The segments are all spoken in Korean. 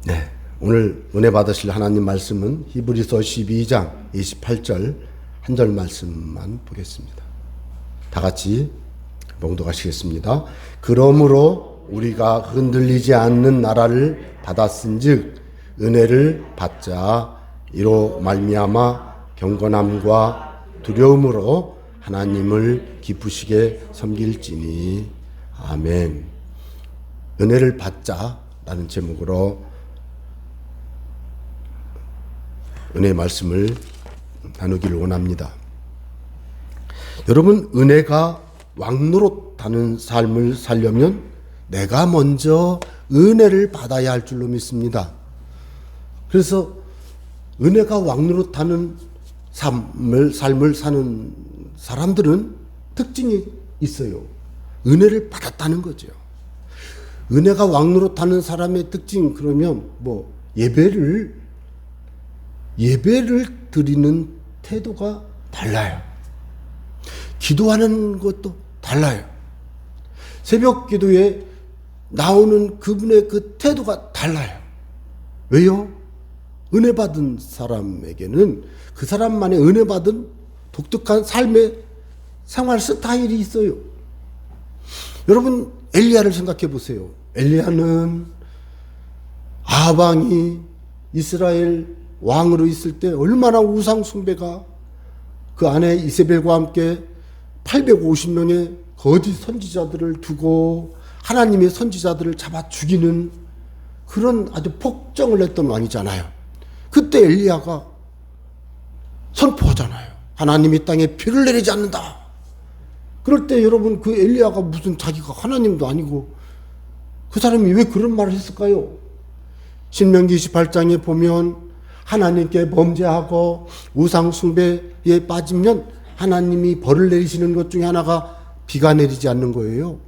네, 오늘 은혜 받으실 하나님 말씀은 히브리서 12장 28절 한 절 말씀만 보겠습니다. 다 같이 봉독하시겠습니다. 그러므로 우리가 흔들리지 않는 나라를 받았은즉 은혜를 받자. 이로 말미암아 경건함과 두려움으로 하나님을 기쁘시게 섬길지니. 아멘. 은혜를 받자라는 제목으로 은혜의 말씀을 나누기를 원합니다. 여러분, 은혜가 왕노릇하는 삶을 살려면 내가 먼저 은혜를 받아야 할 줄로 믿습니다. 그래서 은혜가 왕노릇하는 삶을 사는 사람들은 특징이 있어요. 은혜를 받았다는 거죠. 은혜가 왕노릇하는 사람의 특징, 그러면 예배를 드리는 태도가 달라요. 기도하는 것도 달라요. 새벽 기도에 나오는 그분의 그 태도가 달라요. 왜요? 은혜 받은 사람에게는 그 사람만의 은혜 받은 독특한 삶의 생활 스타일이 있어요. 여러분, 엘리야를 생각해 보세요. 엘리야는 아합 이스라엘 왕으로 있을 때 얼마나 우상 숭배가, 그 안에 이세벨과 함께 850명의 거짓 선지자들을 두고 하나님의 선지자들을 잡아 죽이는 그런 아주 폭정을 했던 왕이잖아요. 그때 엘리야가 선포하잖아요. 하나님이 땅에 비를 내리지 않는다. 그럴 때 여러분, 그 엘리야가 무슨 자기가 하나님도 아니고 그 사람이 왜 그런 말을 했을까요? 신명기 28장에 보면 하나님께 범죄하고 우상 숭배에 빠지면 하나님이 벌을 내리시는 것 중에 하나가 비가 내리지 않는 거예요.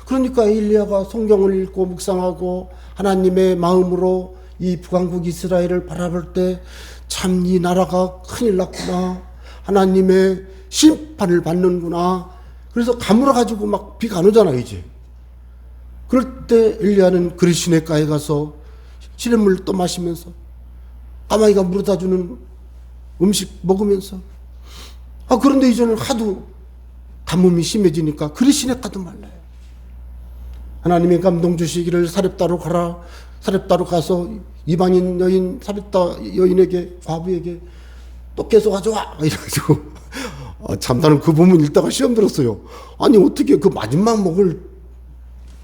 그러니까 엘리야가 성경을 읽고 묵상하고 하나님의 마음으로 이 북왕국 이스라엘을 바라볼 때 참 이 나라가 큰일 났구나, 하나님의 심판을 받는구나. 그래서 가물어가지고 막 비가 안 오잖아요, 이제. 그럴 때 엘리야는 그리 시냇가에 가서 시냇물을 또 마시면서 까마귀가 물어다 주는 음식 먹으면서, 그런데 이제는 하도 가뭄이 심해지니까 그리 시냇가도 말라요. 하나님의 감동 주시기를 사렙다로 가라. 사렙다로 가서 이방인 여인 사렙다 여인에게, 과부에게 또 깨서 가져와 이래가지고 참 나는 그 부분 읽다가 시험 들었어요. 아니 어떻게 그 마지막 먹을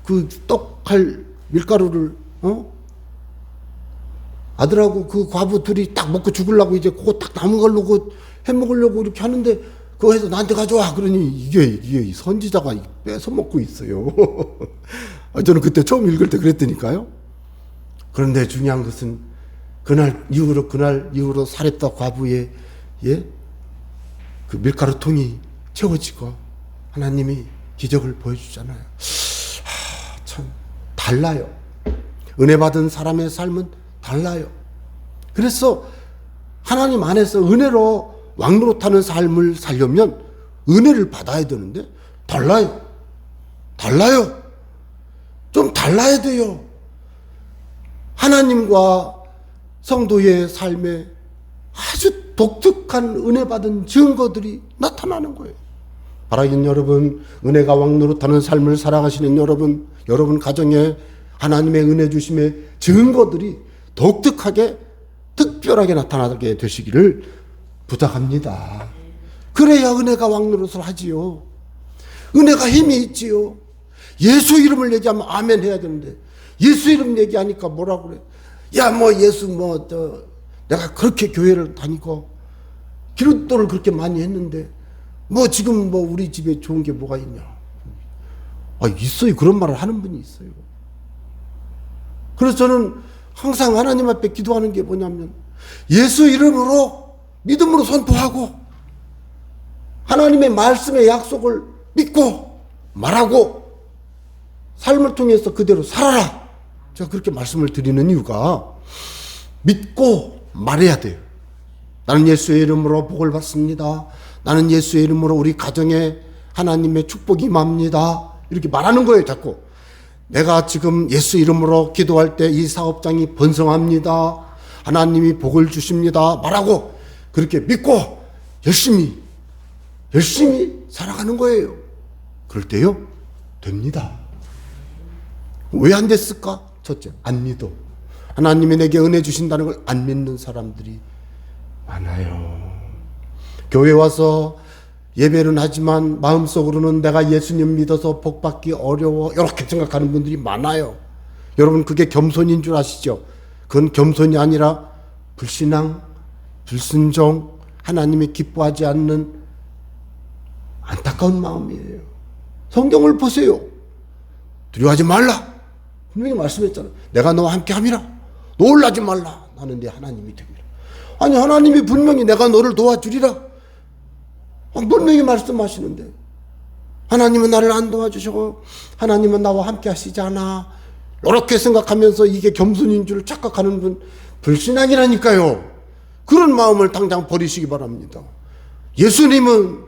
그 떡할 밀가루를 아들하고 그 과부 둘이 딱 먹고 죽으려고 이제 그거 딱 남은 걸로 그 해 먹으려고 이렇게 하는데 그거 해서 나한테 가져와. 그러니 이게 선지자가 뺏어 먹고 있어요. 저는 그때 처음 읽을 때 그랬다니까요. 그런데 중요한 것은 그날 이후로 사렙다 과부의 그 밀가루통이 채워지고 하나님이 기적을 보여주잖아요. 참 달라요. 은혜 받은 사람의 삶은 달라요. 그래서 하나님 안에서 은혜로 왕노릇하는 삶을 살려면 은혜를 받아야 되는데 달라요. 좀 달라야 돼요. 하나님과 성도의 삶에 아주 독특한 은혜 받은 증거들이 나타나는 거예요. 바라긴 여러분, 은혜가 왕노릇하는 삶을 살아가시는 여러분 가정에 하나님의 은혜 주심의 증거들이 독특하게, 특별하게 나타나게 되시기를 부탁합니다. 그래야 은혜가 왕노릇을 하지요. 은혜가 힘이 있지요. 예수 이름을 얘기하면 아멘 해야 되는데 예수 이름 얘기하니까 뭐라고 그래? 예수 내가 그렇게 교회를 다니고 기도를 그렇게 많이 했는데 지금 우리 집에 좋은 게 뭐가 있냐? 있어요. 그런 말을 하는 분이 있어요. 그래서 저는 항상 하나님 앞에 기도하는 게 뭐냐면 예수 이름으로 믿음으로 선포하고 하나님의 말씀의 약속을 믿고 말하고 삶을 통해서 그대로 살아라. 제가 그렇게 말씀을 드리는 이유가 믿고 말해야 돼요. 나는 예수의 이름으로 복을 받습니다. 나는 예수의 이름으로 우리 가정에 하나님의 축복이 임합니다. 이렇게 말하는 거예요, 자꾸. 내가 지금 예수 이름으로 기도할 때 이 사업장이 번성합니다. 하나님이 복을 주십니다. 말하고 그렇게 믿고 열심히 살아가는 거예요. 그럴 때요, 됩니다. 왜 안 됐을까? 첫째, 안 믿어. 하나님이 내게 은혜 주신다는 걸 안 믿는 사람들이 많아요. 교회 와서 예배는 하지만 마음속으로는 내가 예수님 믿어서 복받기 어려워 이렇게 생각하는 분들이 많아요. 여러분, 그게 겸손인 줄 아시죠? 그건 겸손이 아니라 불신앙, 불순종, 하나님이 기뻐하지 않는 안타까운 마음이에요. 성경을 보세요. 두려워하지 말라. 분명히 말씀했잖아요. 내가 너와 함께 함이라. 놀라지 말라. 나는 네 하나님이 되리라. 아니, 하나님이 분명히 내가 너를 도와주리라. 분명히 말씀하시는데 하나님은 나를 안 도와주시고 하나님은 나와 함께 하시지 않아. 이렇게 생각하면서 이게 겸손인 줄 착각하는 분, 불신앙이라니까요. 그런 마음을 당장 버리시기 바랍니다. 예수님은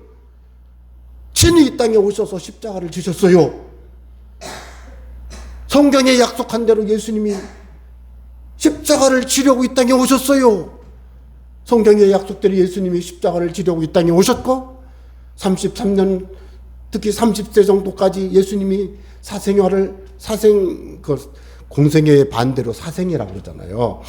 친히 이 땅에 오셔서 십자가를 지셨어요. 성경에 약속한 대로 예수님이 십자가를 지려고 이 땅에 오셨어요. 성경의 약속대로 예수님이 십자가를 지려고 이 땅에 오셨고 33년, 특히 30세 정도까지 예수님이 공생애의 반대로 사생애라고 그러잖아요.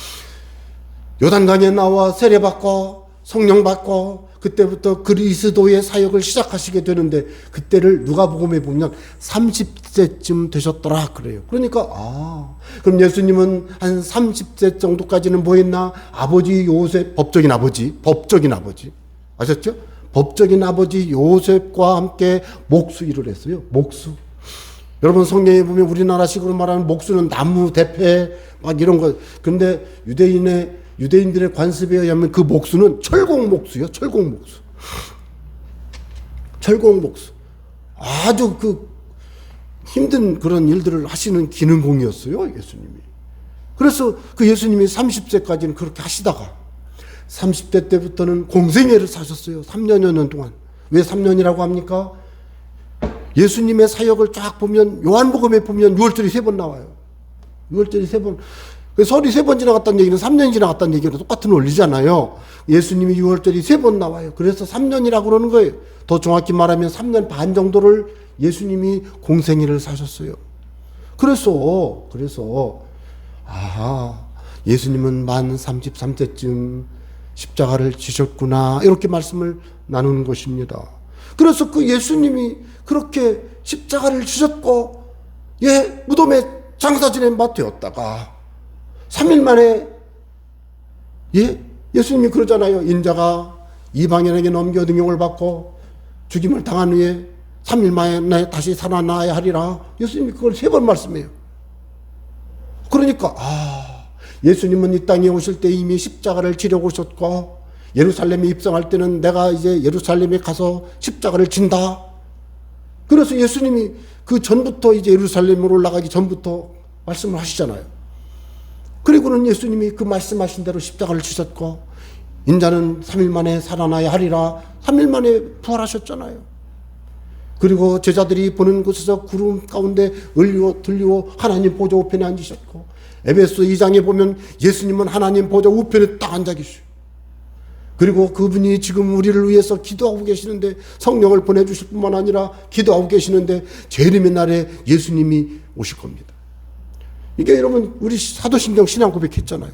요단강에 나와 세례받고 성령 받고 그때부터 그리스도의 사역을 시작하시게 되는데 그때를 누가복음에 보면 30세쯤 되셨더라 그래요. 그러니까 그럼 예수님은 한 30세 정도까지는 뭐 했나? 아버지 요셉, 법적인 아버지 아셨죠? 법적인 아버지 요셉과 함께 목수일을 했어요. 목수. 여러분, 성경에 보면 우리나라식으로 말하는 목수는 나무 대패 막 이런 거. 근데 유대인들의 관습에 의하면 그 목수는 철공 목수요. 철공 목수. 아주 그 힘든 그런 일들을 하시는 기능공이었어요, 예수님이. 그래서 그 예수님이 30세까지는 그렇게 하시다가 30대 때부터는 공생애를 사셨어요. 3년여 년 동안. 왜 3년이라고 합니까? 예수님의 사역을 쫙 보면 요한복음에 보면 6월절이 3번 나와요. 6월절이 3번. 설이 3번 지나갔다는 얘기는 3년이 지나갔다는 얘기랑 똑같은 원리잖아요. 예수님이 6월절이 3번 나와요. 그래서 3년이라고 그러는 거예요. 더 정확히 말하면 3년 반 정도를 예수님이 공생애를 사셨어요. 그래서 예수님은 만 33세쯤 십자가를 지셨구나 이렇게 말씀을 나누는 것입니다. 그래서 그 예수님이 그렇게 십자가를 지셨고 무덤에 장사 지낸 바 되었다가 3일 만에 예수님이 그러잖아요. 인자가 이방인에게 넘겨 능욕을 받고 죽임을 당한 후에 3일 만에 다시 살아나야 하리라. 예수님이 그걸 3번 말씀해요. 그러니까 예수님은 이 땅에 오실 때 이미 십자가를 지려고 오셨고 예루살렘에 입성할 때는 내가 이제 예루살렘에 가서 십자가를 진다. 그래서 예수님이 그 전부터 이제 예루살렘으로 올라가기 전부터 말씀을 하시잖아요. 그리고는 예수님이 그 말씀하신 대로 십자가를 지셨고 인자는 3일 만에 살아나야 하리라. 3일 만에 부활하셨잖아요. 그리고 제자들이 보는 곳에서 구름 가운데 들리워 하나님 보좌 우편에 앉으셨고 에베소 2장에 보면 예수님은 하나님 보좌 우편에 딱 앉아 계시죠. 그리고 그분이 지금 우리를 위해서 기도하고 계시는데 성령을 보내주실 뿐만 아니라 기도하고 계시는데 재림의 날에 예수님이 오실 겁니다. 이게 여러분 우리 사도신경 신앙 고백했잖아요.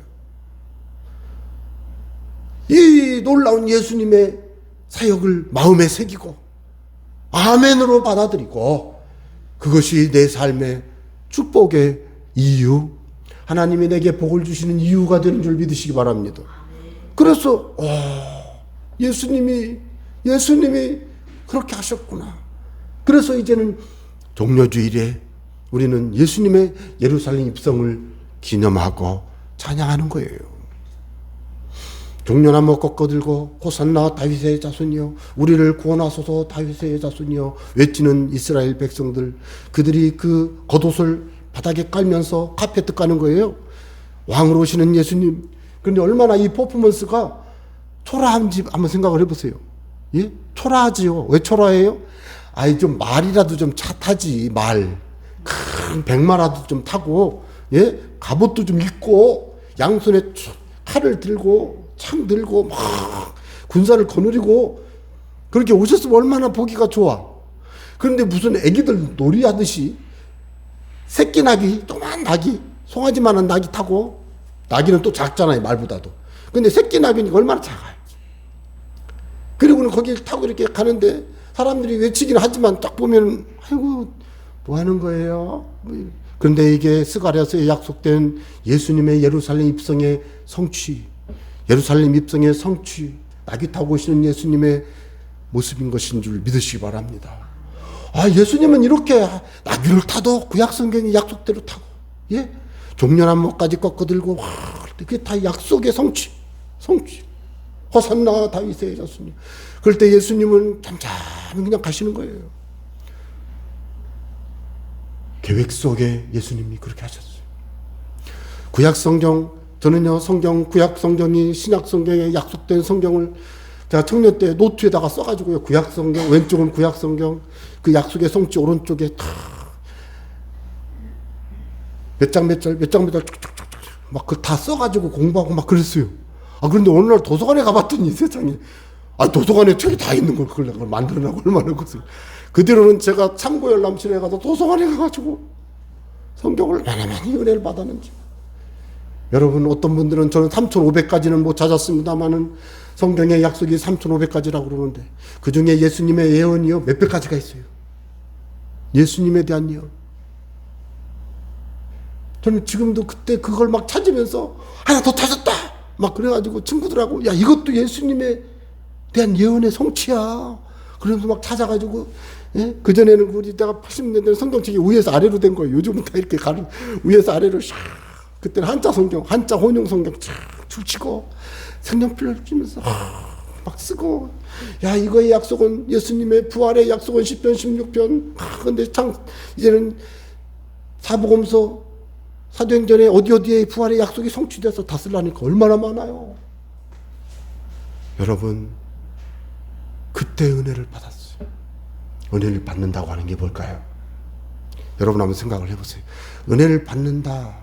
이 놀라운 예수님의 사역을 마음에 새기고 아멘으로 받아들이고 그것이 내 삶의 축복의 이유, 하나님이 내게 복을 주시는 이유가 되는 줄 믿으시기 바랍니다. 그래서 예수님이 그렇게 하셨구나. 그래서 이제는 종려주일에 우리는 예수님의 예루살렘 입성을 기념하고 찬양하는 거예요. 종려나무 꺾어들고 호산나 다윗의 자손이여 우리를 구원하소서 다윗의 자손이여 외치는 이스라엘 백성들, 그들이 그 겉옷을 바닥에 깔면서 카페트 까는 거예요. 왕으로 오시는 예수님. 그런데 얼마나 이 퍼포먼스가 초라한지 한번 생각을 해보세요. 초라하지요. 왜 초라해요? 좀 말이라도 좀 차 타지, 말. 큰 백마라도 좀 타고, 예, 갑옷도 좀 입고, 양손에 칼을 들고, 창 들고, 막 군사를 거느리고, 그렇게 오셨으면 얼마나 보기가 좋아. 그런데 무슨 애기들 놀이하듯이 새끼 낙이, 조그만 낙이, 송아지만한 낙이 타고, 낙이는 또 작잖아요, 말보다도. 근데 새끼 낙이니까 얼마나 작아요. 그리고는 거기를 타고 이렇게 가는데 사람들이 외치긴 하지만 딱 보면, 아이고, 뭐 하는 거예요? 그런데 이게 스가랴서에 약속된 예수님의 예루살렘 입성의 성취, 예루살렘 입성의 성취, 낙이 타고 오시는 예수님의 모습인 것인 줄 믿으시기 바랍니다. 아, 예수님은 이렇게 나귀를 타도 구약 성경의 약속대로 타고, 예? 종려나무까지 꺾어들고, 와, 그게 다 약속의 성취. 호산나 다윗의 자손이. 그럴 때 예수님은 잠잠히 그냥 가시는 거예요. 계획 속에 예수님이 그렇게 하셨어요. 구약 성경, 저는요, 구약 성경이 신약 성경에 약속된 성경을 제가 청년 때 노트에다가 써가지고요, 구약 성경, 왼쪽은 구약 성경, 그 약속의 성취 오른쪽에 몇 장 쭉쭉쭉쭉 막 그 다 써가지고 공부하고 막 그랬어요. 아, 그런데 어느 날 도서관에 가봤더니 세상에, 아, 도서관에 책이 다 있는 걸 그걸 만들어내고 얼마나 그랬어요. 그 뒤로는 제가 참고 열람실에 가서 도서관에 가가지고 성경을 얼마나 많이 은혜를 받았는지. 여러분, 어떤 분들은 저는 3,500까지는 못 찾았습니다만은 성경의 약속이 3,500까지라고 그러는데 그 중에 예수님의 예언이요 몇백 가지가 있어요. 예수님에 대한 예언. 저는 지금도 그때 그걸 막 찾으면서 하나 더 찾았다 막 그래가지고 친구들하고, 야, 이것도 예수님에 대한 예언의 성취야. 그러면서 막 찾아가지고, 예? 그전에는 우리 때가 80년대는 성경책이 위에서 아래로 된 거예요. 요즘은 다 이렇게 위에서 아래로 샥. 그때는 한자 성경, 한자 혼용 성경 쫙 줄치고 색연필을 쥐면서 막 쓰고, 야, 이거의 약속은 예수님의 부활의 약속은 10편 16편. 근데 참 이제는 사복음서 사도행전에 어디에 부활의 약속이 성취돼서 다 쓰려니까 얼마나 많아요. 여러분, 그때 은혜를 받았어요. 은혜를 받는다고 하는 게 뭘까요? 여러분 한번 생각을 해보세요. 은혜를 받는다.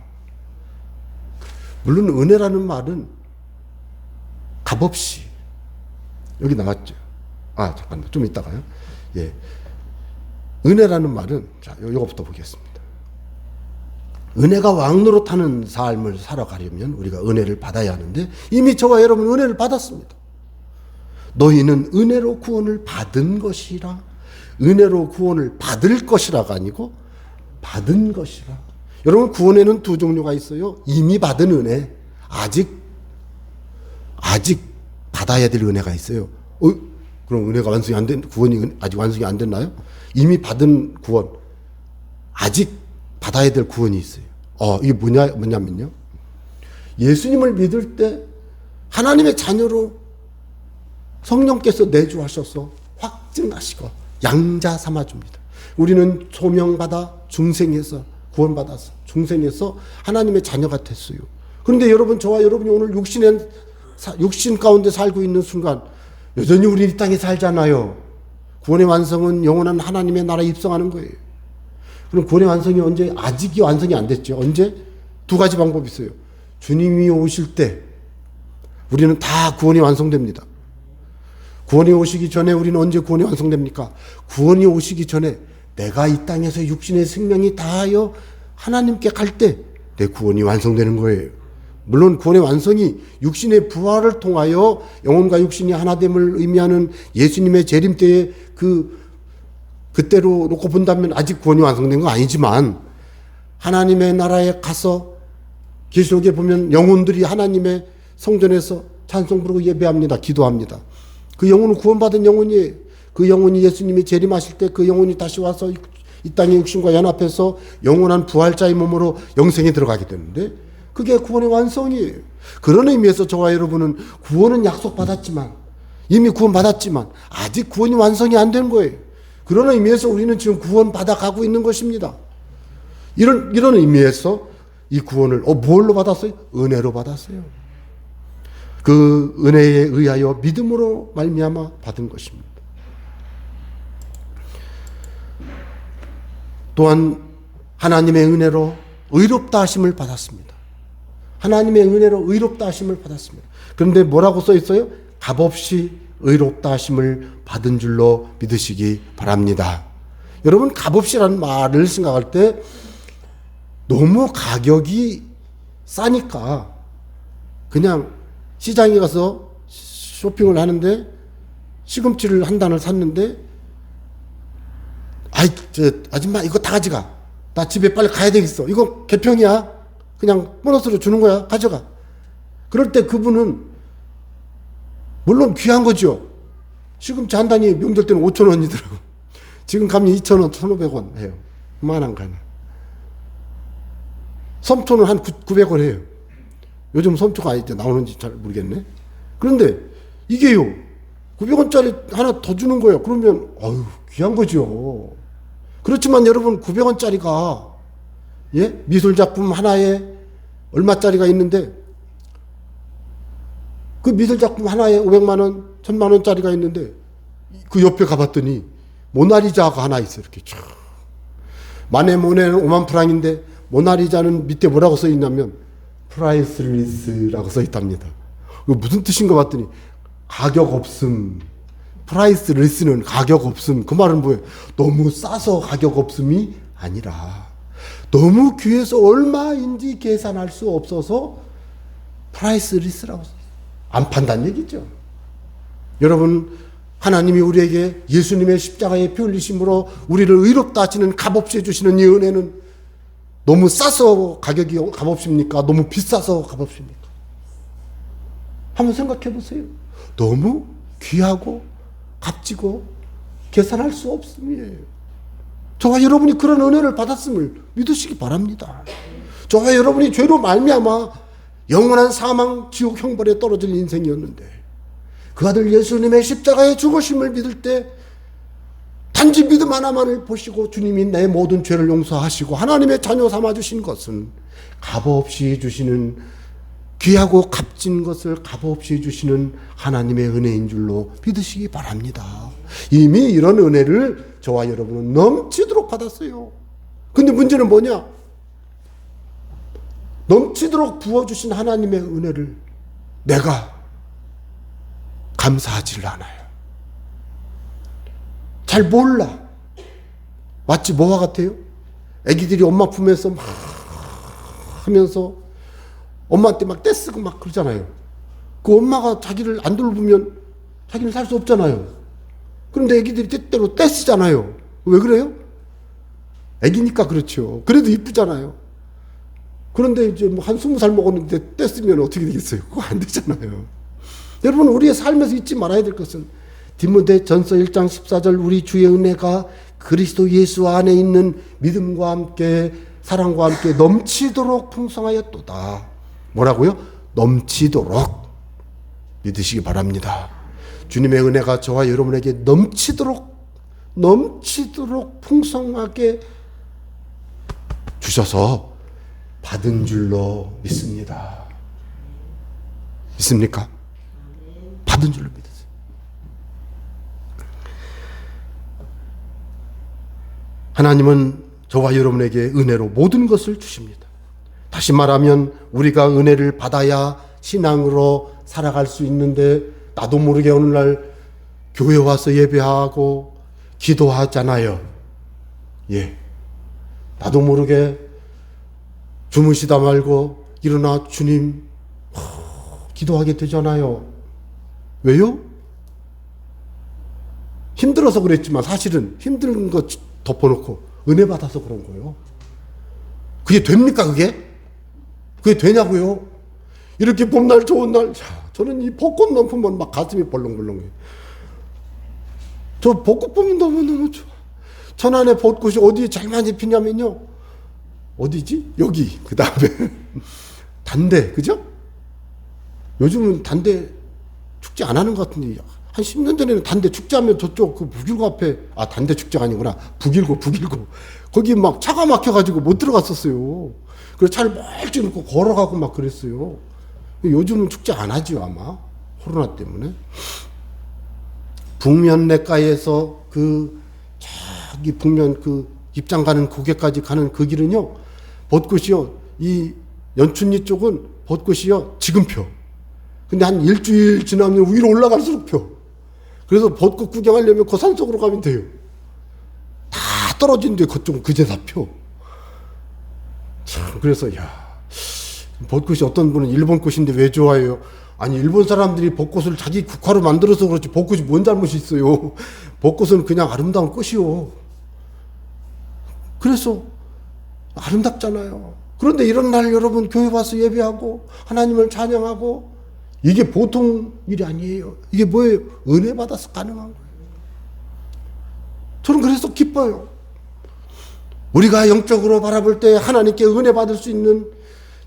물론 은혜라는 말은 값없이, 여기 나왔죠. 아, 잠깐만, 좀 이따가요. 예, 은혜라는 말은, 자, 요거부터 보겠습니다. 은혜가 왕노릇하는 삶을 살아가려면 우리가 은혜를 받아야 하는데, 이미 저와 여러분 은혜를 받았습니다. 너희는 은혜로 구원을 받은 것이라. 은혜로 구원을 받을 것이라가 아니고 받은 것이라. 여러분, 구원에는 두 종류가 있어요. 이미 받은 은혜, 아직 받아야 될 은혜가 있어요. 그럼 은혜가 완성이 안 된, 구원이 아직 완성이 안 됐나요? 이미 받은 구원, 아직 받아야 될 구원이 있어요. 이게 뭐냐면요. 예수님을 믿을 때 하나님의 자녀로 성령께서 내주하셔서 확증하시고 양자 삼아줍니다. 우리는 소명받아 중생에서 구원받아서 중생에서 하나님의 자녀가 됐어요. 그런데 여러분, 저와 여러분이 오늘 육신 가운데 살고 있는 순간 여전히 우리 이 땅에 살잖아요. 구원의 완성은 영원한 하나님의 나라에 입성하는 거예요. 그럼 구원의 완성이 언제? 아직이 완성이 안 됐죠. 언제? 두 가지 방법이 있어요. 주님이 오실 때 우리는 다 구원이 완성됩니다. 구원이 오시기 전에 우리는 언제 구원이 완성됩니까? 구원이 오시기 전에 내가 이 땅에서 육신의 생명이 다하여 하나님께 갈 때 내 구원이 완성되는 거예요. 물론 구원의 완성이 육신의 부활을 통하여 영혼과 육신이 하나됨을 의미하는 예수님의 재림 때에 그때로 놓고 본다면 아직 구원이 완성된 건 아니지만, 하나님의 나라에 가서 계시록에 보면 영혼들이 하나님의 성전에서 찬송 부르고 예배합니다. 기도합니다. 그 영혼은 구원받은 영혼이에요. 그 영혼이 예수님이 재림하실 때 그 영혼이 다시 와서 이 땅의 육신과 연합해서 영원한 부활자의 몸으로 영생에 들어가게 되는데, 그게 구원의 완성이에요. 그런 의미에서 저와 여러분은 구원은 약속받았지만, 이미 구원받았지만 아직 구원이 완성이 안 된 거예요. 그런 의미에서 우리는 지금 구원받아 가고 있는 것입니다. 이런 의미에서 이 구원을 뭘로 받았어요? 은혜로 받았어요. 그 은혜에 의하여 믿음으로 말미암아 받은 것입니다. 또한 하나님의 은혜로 의롭다 하심을 받았습니다. 하나님의 은혜로 의롭다 하심을 받았습니다. 그런데 뭐라고 써 있어요? 값없이 의롭다 하심을 받은 줄로 믿으시기 바랍니다. 여러분, 값없이라는 말을 생각할 때 너무 가격이 싸니까 그냥 시장에 가서 쇼핑을 하는데 시금치를 한 단을 샀는데, 아이, 아줌마 이거 다 가져가. 나 집에 빨리 가야 되겠어. 이거 개평이야. 그냥 보너스로 주는 거야. 가져가. 그럴 때 그분은 물론 귀한 거죠. 시금치 한 단이 명절 때는 5,000원이더라고. 지금 가면 2,000원, 1,500원 해요. 그만한 거는. 섬초는 한 900원 해요. 요즘 섬초가 이제 나오는지 잘 모르겠네. 그런데 이게요, 900원짜리 하나 더 주는 거예요. 그러면 어휴, 귀한 거죠. 그렇지만 여러분, 900원짜리가 예? 미술 작품 하나에 얼마짜리가 있는데, 그 미술 작품 하나에 500만 원, 1000만 원짜리가 있는데, 그 옆에 가봤더니 모나리자가 하나 있어. 이렇게 쫙. 마네 모네는 5만 프랑인데 모나리자는 밑에 뭐라고 써 있냐면 프라이스리스라고 써 있답니다. 무슨 뜻인가 봤더니 가격 없음. 프라이스리스는 가격 없음. 그 말은 뭐예요? 너무 싸서 가격 없음이 아니라 너무 귀해서 얼마인지 계산할 수 없어서 프라이스리스라고 안 판다는 얘기죠. 여러분, 하나님이 우리에게 예수님의 십자가의 피 흘리심으로 우리를 의롭다 하시는 값없이 해주시는 이 은혜는 너무 싸서 가격이 값없습니까? 너무 비싸서 값없습니까? 한번 생각해 보세요. 너무 귀하고 값지고 계산할 수 없음이에요. 저와 여러분이 그런 은혜를 받았음을 믿으시기 바랍니다. 저와 여러분이 죄로 말미암아 영원한 사망 지옥 형벌에 떨어질 인생이었는데 그 아들 예수님의 십자가의 죽으심을 믿을 때 단지 믿음 하나만을 보시고 주님이 내 모든 죄를 용서하시고 하나님의 자녀 삼아주신 것은 값없이 주시는, 귀하고 값진 것을 값없이 주시는 하나님의 은혜인 줄로 믿으시기 바랍니다. 이미 이런 은혜를 저와 여러분은 넘치도록 받았어요. 근데 문제는 뭐냐? 넘치도록 부어주신 하나님의 은혜를 내가 감사하지를 않아요. 잘 몰라. 마치 뭐와 같아요? 애기들이 엄마 품에서 막 하면서 엄마한테 막 떼쓰고 막 그러잖아요. 그 엄마가 자기를 안 돌보면 자기는 살 수 없잖아요. 그런데 애기들이 때때로 떼쓰잖아요. 왜 그래요? 애기니까 그렇죠. 그래도 이쁘잖아요. 그런데 이제 뭐 한 20살 먹었는데 떼쓰면 어떻게 되겠어요? 그거 안 되잖아요. 여러분, 우리의 삶에서 잊지 말아야 될 것은 디모데전서 1장 14절 우리 주의 은혜가 그리스도 예수 안에 있는 믿음과 함께 사랑과 함께 넘치도록 풍성하였도다. 뭐라고요? 넘치도록 믿으시기 바랍니다. 주님의 은혜가 저와 여러분에게 넘치도록 풍성하게 주셔서 받은 줄로 믿습니다. 믿습니까? 받은 줄로 믿으세요. 하나님은 저와 여러분에게 은혜로 모든 것을 주십니다. 다시 말하면 우리가 은혜를 받아야 신앙으로 살아갈 수 있는데 나도 모르게 어느 날 교회 와서 예배하고 기도하잖아요. 예. 나도 모르게 주무시다 말고 일어나 주님 기도하게 되잖아요. 왜요? 힘들어서 그랬지만 사실은 힘든 거 덮어놓고 은혜 받아서 그런 거예요. 그게 됩니까, 그게? 그게 되냐고요? 이렇게 봄날 좋은 날, 저는 이 벚꽃 넘으면 막 가슴이 벌렁벌렁해요. 저 벚꽃 보면 너무너무 좋아. 천안의 벚꽃이 어디에 잘 많이 피냐면요. 어디지? 여기. 그 다음에 단대, 그죠? 요즘은 단대 축제 안 하는 것 같은데 한 10년 전에는 단대 축제하면 저쪽 그 북일고 앞에, 단대 축제가 아니구나, 북일고 거기 막 차가 막혀가지고 못 들어갔었어요. 그래서 차를 멀찍이 놓고 걸어가고 막 그랬어요. 요즘은 축제 안 하지요, 아마 코로나 때문에. 북면 내과에서 그 저기 북면 그 입장 가는 고개까지 가는 그 길은요, 벚꽃이요, 이 연춘리 쪽은 벚꽃이요, 지금 펴. 근데 한 일주일 지나면 위로 올라갈수록 펴. 그래서 벚꽃 구경하려면 그 산속으로 가면 돼요. 다 떨어진데 그쪽은 그제 다 펴. 참, 그래서, 야, 벚꽃이 어떤 분은 일본 꽃인데 왜 좋아해요? 아니, 일본 사람들이 벚꽃을 자기 국화로 만들어서 그렇지, 벚꽃이 뭔 잘못이 있어요? 벚꽃은 그냥 아름다운 꽃이요. 그래서 아름답잖아요. 그런데 이런 날 여러분 교회 와서 예배하고 하나님을 찬양하고 이게 보통 일이 아니에요. 이게 뭐예요? 은혜 받아서 가능한 거예요. 저는 그래서 기뻐요. 우리가 영적으로 바라볼 때 하나님께 은혜 받을 수 있는,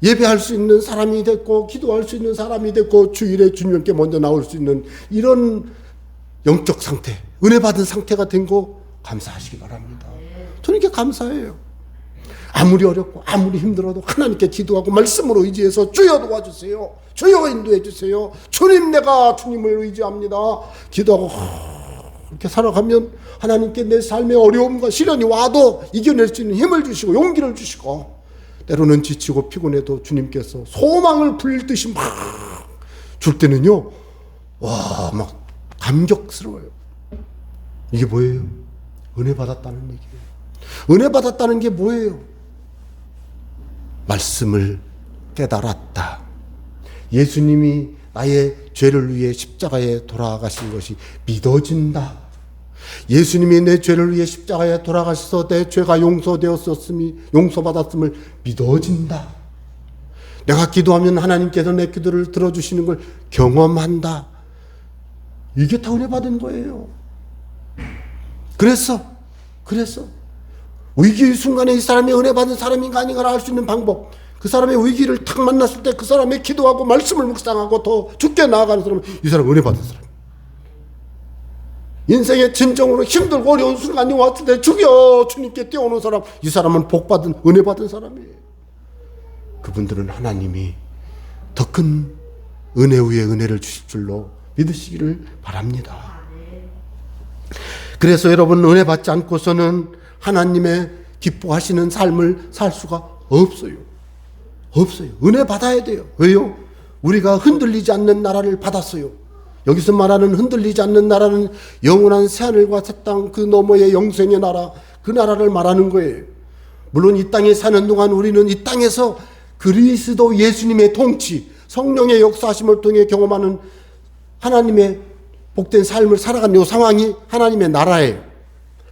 예배할 수 있는 사람이 됐고 기도할 수 있는 사람이 됐고 주일에 주님께 먼저 나올 수 있는 이런 영적 상태, 은혜 받은 상태가 된 거 감사하시기 바랍니다. 저는 이게 감사해요. 아무리 어렵고 아무리 힘들어도 하나님께 기도하고 말씀으로 의지해서 주여 도와주세요, 주여 인도해 주세요, 주님 내가 주님을 의지합니다 기도하고 이렇게 살아가면 하나님께 내 삶의 어려움과 시련이 와도 이겨낼 수 있는 힘을 주시고 용기를 주시고, 때로는 지치고 피곤해도 주님께서 소망을 불듯이 막 줄 때는요, 와, 막 감격스러워요. 이게 뭐예요? 은혜 받았다는 얘기예요. 은혜 받았다는 게 뭐예요? 말씀을 깨달았다. 예수님이 나의 죄를 위해 십자가에 돌아가신 것이 믿어진다. 예수님이 내 죄를 위해 십자가에 돌아가셔서 내 죄가 용서받았음을 믿어진다. 내가 기도하면 하나님께서 내 기도를 들어주시는 걸 경험한다. 이게 다 은혜 받은 거예요. 그래서 위기의 순간에 이 사람이 은혜 받은 사람인가 아닌가 알 수 있는 방법, 그 사람의 위기를 탁 만났을 때 그 사람의 기도하고 말씀을 묵상하고 더 죽게 나아가는 사람은 이 사람 은혜 받은 사람. 인생의 진정으로 힘들고 어려운 순간이 왔을 때 죽여 주님께 뛰어오는 사람, 이 사람은 복받은 은혜 받은 사람이에요. 그분들은 하나님이 더 큰 은혜 위에 은혜를 주실 줄로 믿으시기를 바랍니다. 그래서 여러분, 은혜 받지 않고서는 하나님의 기뻐하시는 삶을 살 수가 없어요. 은혜 받아야 돼요. 왜요? 우리가 흔들리지 않는 나라를 받았어요. 여기서 말하는 흔들리지 않는 나라는 영원한 새하늘과 새 땅 그 너머의 영생의 나라, 그 나라를 말하는 거예요. 물론 이 땅에 사는 동안 우리는 이 땅에서 그리스도 예수님의 통치, 성령의 역사하심을 통해 경험하는 하나님의 복된 삶을 살아가는 이 상황이 하나님의 나라예요.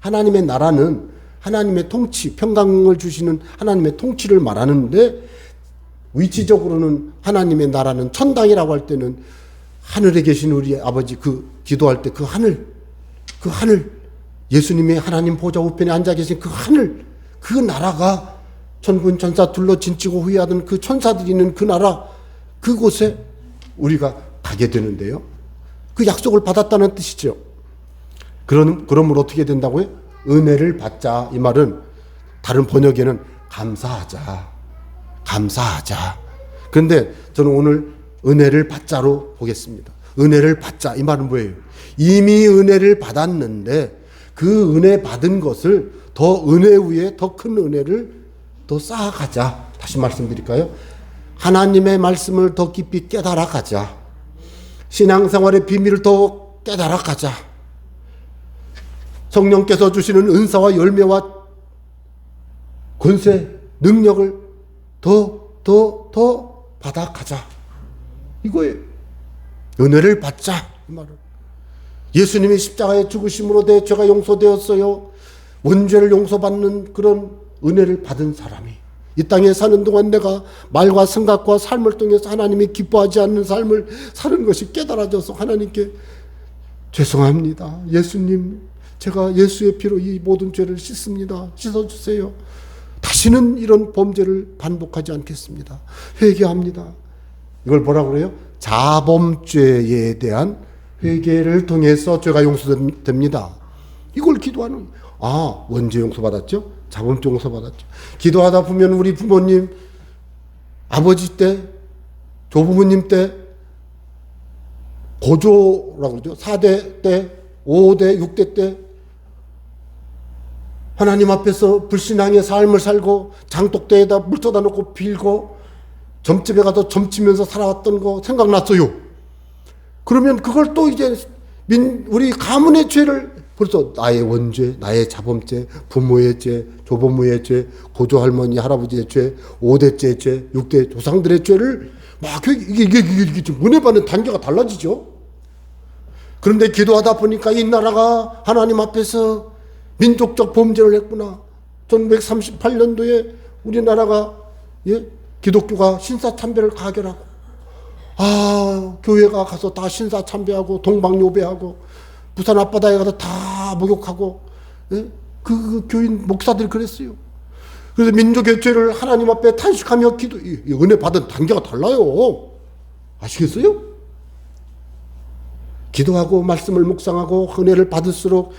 하나님의 나라는 하나님의 통치, 평강을 주시는 하나님의 통치를 말하는데, 위치적으로는 하나님의 나라는 천당이라고 할 때는 하늘에 계신 우리 아버지, 그 기도할 때 그 하늘, 예수님의 하나님 보좌 우편에 앉아 계신 그 하늘, 그 나라가 천군 천사 둘러 진치고 후회하던 그 천사들이 있는 그 나라, 그곳에 우리가 가게 되는데요. 그 약속을 받았다는 뜻이죠. 그러므로 어떻게 된다고요? 은혜를 받자. 이 말은 다른 번역에는 감사하자. 그런데 저는 오늘 은혜를 받자로 보겠습니다. 은혜를 받자. 이 말은 뭐예요? 이미 은혜를 받았는데 그 은혜 받은 것을 더 은혜 위에 더 큰 은혜를 더 쌓아가자. 다시 말씀드릴까요? 하나님의 말씀을 더 깊이 깨달아 가자. 신앙생활의 비밀을 더 깨달아 가자. 성령께서 주시는 은사와 열매와 권세, 능력을 더 받아가자. 이거예요. 은혜를 받자. 이 말은. 예수님이 십자가에 죽으심으로 내 죄가 용서되었어요. 원죄를 용서받는 그런 은혜를 받은 사람이 이 땅에 사는 동안 내가 말과 생각과 삶을 통해서 하나님이 기뻐하지 않는 삶을 사는 것이 깨달아져서 하나님께 죄송합니다. 예수님, 제가 예수의 피로 이 모든 죄를 씻습니다. 씻어주세요. 다시는 이런 범죄를 반복하지 않겠습니다. 회개합니다. 이걸 뭐라고 그래요? 자범죄에 대한 회개를 통해서 죄가 용서됩니다. 이걸 기도하는, 원죄 용서받았죠? 자범죄 용서받았죠. 기도하다 보면 우리 부모님, 아버지 때, 조부모님 때, 고조라고 그러죠. 4대 때, 5대, 6대 때 하나님 앞에서 불신앙의 삶을 살고 장독대에다 물 떠다 놓고 빌고 점집에 가서 점치면서 살아왔던 거 생각났어요. 그러면 그걸 또 이제 우리 가문의 죄를 벌써 나의 원죄, 나의 자범죄, 부모의 죄, 조부모의 죄, 고조할머니, 할아버지의 죄, 5대째 죄, 6대 조상들의 죄를 막 이게 좀 은혜 받는 단계가 달라지죠. 그런데 기도하다 보니까 이 나라가 하나님 앞에서 민족적 범죄를 했구나. 1938년도에 우리나라가 기독교가 신사참배를 가결하고 교회가 가서 다 신사참배하고 동방요배하고 부산 앞바다에 가서 다 목욕하고 그 교인 목사들이 그랬어요. 그래서 민족의 죄를 하나님 앞에 탄식하며 은혜 받은 단계가 달라요. 아시겠어요? 기도하고 말씀을 묵상하고 은혜를 받을수록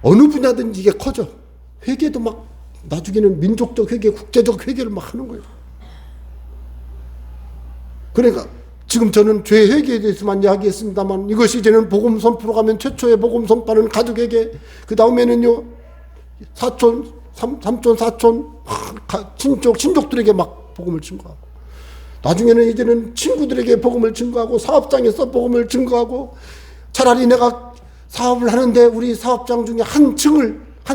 어느 분야든지 이게 커져. 회개도 막 나중에는 민족적 회개, 국제적 회개를 막 하는 거예요. 그러니까 지금 저는 죄 회개에 대해서만 이야기했습니다만 이것이 이제는 복음 선포로 가면 최초의 복음 선포는 가족에게, 그 다음에는요 사촌, 삼촌, 사촌, 친족들에게 막 복음을 증거하고, 나중에는 이제는 친구들에게 복음을 증거하고, 사업장에서 복음을 증거하고, 차라리 내가 사업을 하는데 우리 사업장 중에 한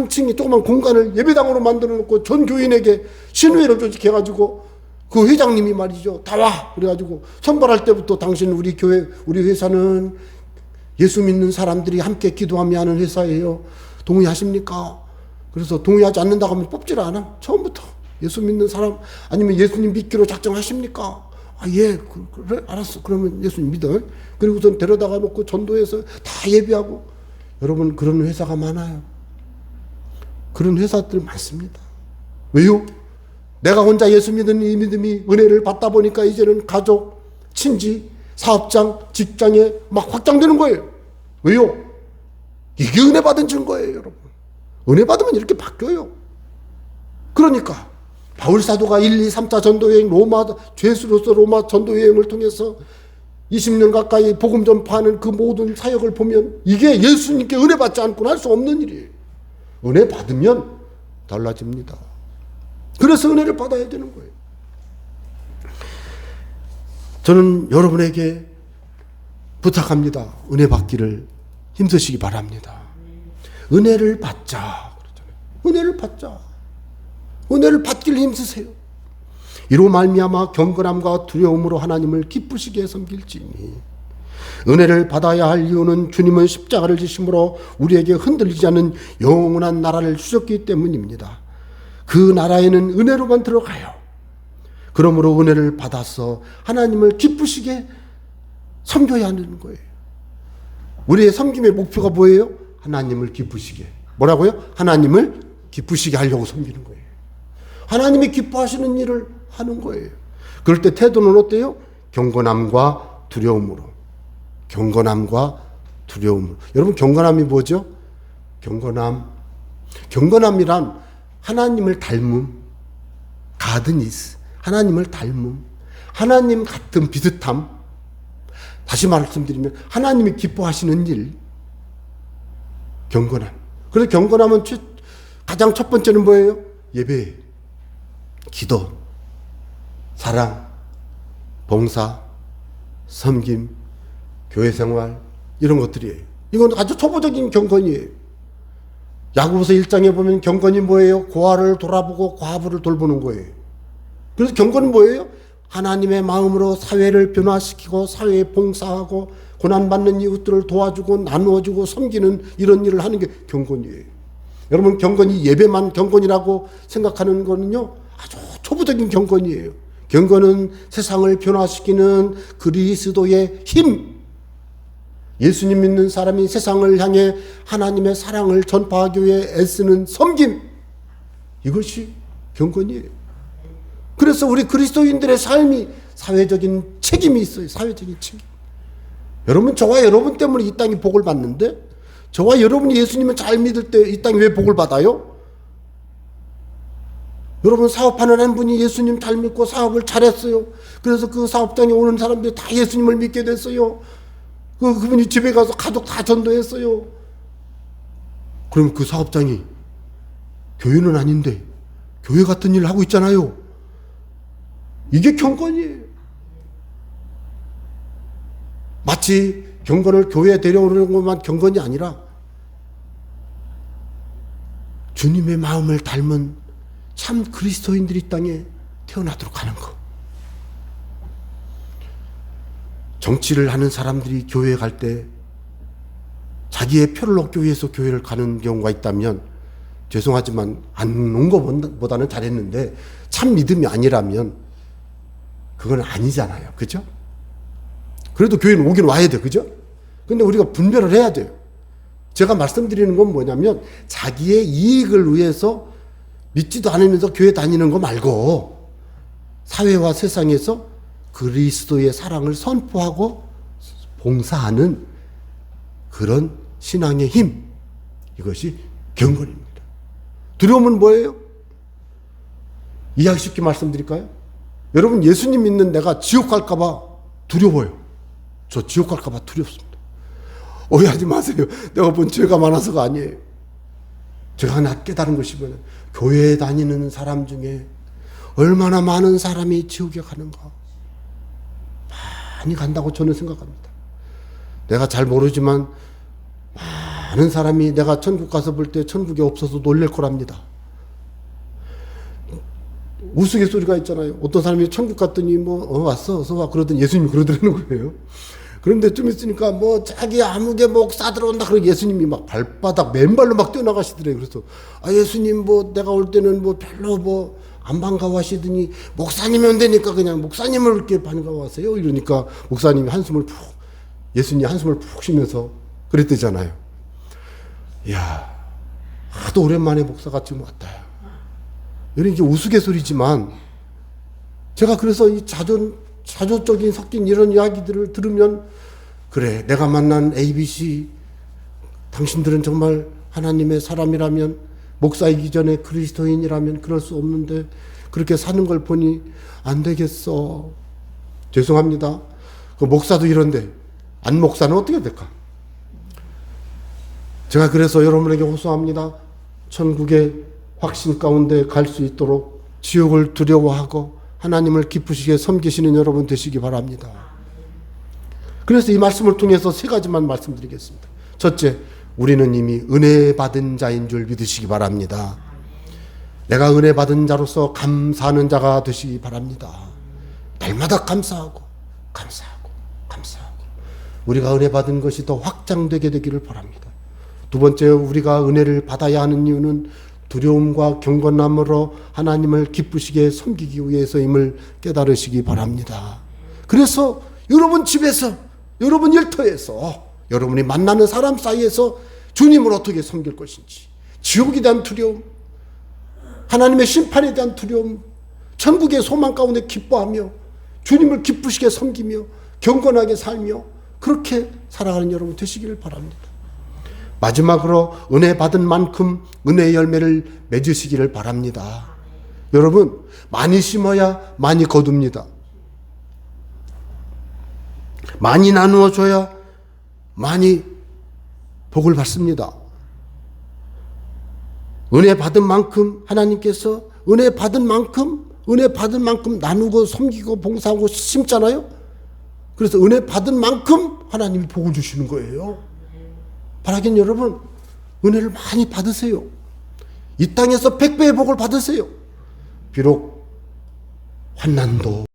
층이 조그만 공간을 예배당으로 만들어 놓고 전 교인에게 신우회를 조직해가지고 그 회장님이 말이죠, 다 와! 그래가지고 선발할 때부터 당신 우리 교회, 우리 회사는 예수 믿는 사람들이 함께 기도하며 하는 회사예요. 동의하십니까? 그래서 동의하지 않는다고 하면 뽑질 않아. 처음부터 예수 믿는 사람 아니면 예수님 믿기로 작정하십니까? 예, 그래, 알았어. 그러면 예수님 믿어. 그리고선 데려다가 놓고 전도해서 다 예배하고. 여러분, 그런 회사가 많아요. 그런 회사들 많습니다. 왜요? 내가 혼자 예수 믿는 이 믿음이 은혜를 받다 보니까 이제는 가족, 친지, 사업장, 직장에 막 확장되는 거예요. 왜요? 이게 은혜 받은 증거예요, 여러분. 은혜 받으면 이렇게 바뀌어요. 그러니까 바울 사도가 1, 2, 3차 전도여행, 죄수로서 로마 전도여행을 통해서 20년 가까이 복음 전파하는 그 모든 사역을 보면 이게 예수님께 은혜 받지 않고는 할 수 없는 일이에요. 은혜 받으면 달라집니다. 그래서 은혜를 받아야 되는 거예요. 저는 여러분에게 부탁합니다. 은혜 받기를 힘쓰시기 바랍니다. 은혜를 받자. 은혜를 받자. 은혜를 받기를 힘쓰세요. 이로 말미암아 경건함과 두려움으로 하나님을 기쁘시게 섬길지니, 은혜를 받아야 할 이유는 주님은 십자가를 지심으로 우리에게 흔들리지 않는 영원한 나라를 주셨기 때문입니다. 그 나라에는 은혜로만 들어가요. 그러므로 은혜를 받아서 하나님을 기쁘시게 섬겨야 하는 거예요. 우리의 섬김의 목표가 뭐예요? 하나님을 기쁘시게. 뭐라고요? 하나님을 기쁘시게 하려고 섬기는 거예요. 하나님이 기뻐하시는 일을 하는 거예요. 그럴 때 태도는 어때요? 경건함과 두려움으로. 경건함과 두려움으로. 여러분, 경건함이 뭐죠? 경건함이란 하나님을 닮음, 가드니스, 하나님을 닮음, 하나님 같은 비슷함. 다시 말씀드리면 하나님이 기뻐하시는 일, 경건함. 그래서 경건함은 가장 첫 번째는 뭐예요? 예배, 기도, 사랑, 봉사, 섬김, 교회생활, 이런 것들이에요. 이건 아주 초보적인 경건이에요. 야고보서 1장에 보면 경건이 뭐예요? 고아를 돌아보고 과부를 돌보는 거예요. 그래서 경건은 뭐예요? 하나님의 마음으로 사회를 변화시키고 사회에 봉사하고 고난받는 이웃들을 도와주고 나누어주고 섬기는 이런 일을 하는 게 경건이에요. 여러분, 경건이 예배만 경건이라고 생각하는 거는요, 아주 초보적인 경건이에요. 경건은 세상을 변화시키는 그리스도의 힘. 예수님 믿는 사람이 세상을 향해 하나님의 사랑을 전파하기 위해 애쓰는 섬김. 이것이 경건이에요. 그래서 우리 그리스도인들의 삶이 사회적인 책임이 있어요. 사회적인 책임. 여러분, 저와 여러분 때문에 이 땅이 복을 받는데, 저와 여러분이 예수님을 잘 믿을 때 이 땅이 왜 복을 받아요? 여러분, 사업하는 한 분이 예수님 잘 믿고 사업을 잘했어요. 그래서 그 사업장에 오는 사람들이 다 예수님을 믿게 됐어요. 그분이 집에 가서 가족 다 전도했어요. 그럼 그 사업장이 교회는 아닌데 교회 같은 일을 하고 있잖아요. 이게 경건이에요. 마치 경건을 교회에 데려오는 것만 경건이 아니라 주님의 마음을 닮은 참 그리스도인들이 이 땅에 태어나도록 하는 것. 정치를 하는 사람들이 교회에 갈 때 자기의 표를 얻기 위해서 교회를 가는 경우가 있다면 죄송하지만 안 온 것보다는 잘했는데 참 믿음이 아니라면 그건 아니잖아요. 그죠? 그래도 교회는 오긴 와야 돼. 그죠? 근데 우리가 분별을 해야 돼요. 제가 말씀드리는 건 뭐냐면 자기의 이익을 위해서 믿지도 않으면서 교회 다니는 거 말고 사회와 세상에서 그리스도의 사랑을 선포하고 봉사하는 그런 신앙의 힘, 이것이 경건입니다. 두려움은 뭐예요? 이해하기 쉽게 말씀드릴까요? 여러분, 예수님 믿는 내가 지옥 갈까봐 두려워요. 저 지옥 갈까봐 두렵습니다. 오해하지 마세요. 내가 본 죄가 많아서가 아니에요. 제가 하나 깨달은 것이 뭐냐, 교회에 다니는 사람 중에 얼마나 많은 사람이 지옥에 가는가. 많이 간다고 저는 생각합니다. 내가 잘 모르지만 많은 사람이 내가 천국 가서 볼 때 천국에 없어서 놀랄 거랍니다. 우스갯소리가 있잖아요. 어떤 사람이 천국 갔더니 왔어 어서 와 그러더니 예수님이 그러더라는 거예요. 그런데 좀 있으니까 자기 아무개 목사 들어온다 그러고 예수님이 막 발바닥 맨발로 막 뛰어나가시더래요. 그래서 예수님 내가 올 때는 별로 안 반가워하시더니 목사님이 온다니까 그냥 목사님을 이렇게 반가워하세요. 이러니까 목사님이 예수님이 한숨을 푹 쉬면서 그랬대잖아요. 이야, 하도 오랜만에 목사가 지금 왔다. 이런 게 우스갯소리지만 제가 그래서 이 자조적인 섞인 이런 이야기들을 들으면 그래, 내가 만난 ABC 당신들은 정말 하나님의 사람이라면 목사이기 전에 그리스도인이라면 그럴 수 없는데 그렇게 사는 걸 보니 안 되겠어. 죄송합니다. 그 목사도 이런데 안 목사는 어떻게 될까? 제가 그래서 여러분에게 호소합니다. 천국의 확신 가운데 갈 수 있도록 지옥을 두려워하고 하나님을 기쁘시게 섬기시는 여러분 되시기 바랍니다. 그래서 이 말씀을 통해서 세 가지만 말씀드리겠습니다. 첫째, 우리는 이미 은혜 받은 자인 줄 믿으시기 바랍니다. 내가 은혜 받은 자로서 감사하는 자가 되시기 바랍니다. 날마다 감사하고 우리가 은혜 받은 것이 더 확장되게 되기를 바랍니다. 두 번째, 우리가 은혜를 받아야 하는 이유는 두려움과 경건함으로 하나님을 기쁘시게 섬기기 위해서임을 깨달으시기 바랍니다. 그래서 여러분 집에서, 여러분 일터에서, 여러분이 만나는 사람 사이에서 주님을 어떻게 섬길 것인지, 지옥에 대한 두려움, 하나님의 심판에 대한 두려움, 천국의 소망 가운데 기뻐하며 주님을 기쁘시게 섬기며 경건하게 살며 그렇게 살아가는 여러분 되시기를 바랍니다. 마지막으로 은혜 받은 만큼 은혜의 열매를 맺으시기를 바랍니다. 여러분, 많이 심어야 많이 거둡니다. 많이 나누어줘야 많이 복을 받습니다. 은혜 받은 만큼 하나님께서 은혜 받은 만큼 나누고 섬기고 봉사하고 심잖아요. 그래서 은혜 받은 만큼 하나님이 복을 주시는 거예요. 바라긴 여러분, 은혜를 많이 받으세요. 이 땅에서 100배의 복을 받으세요. 비록 환난도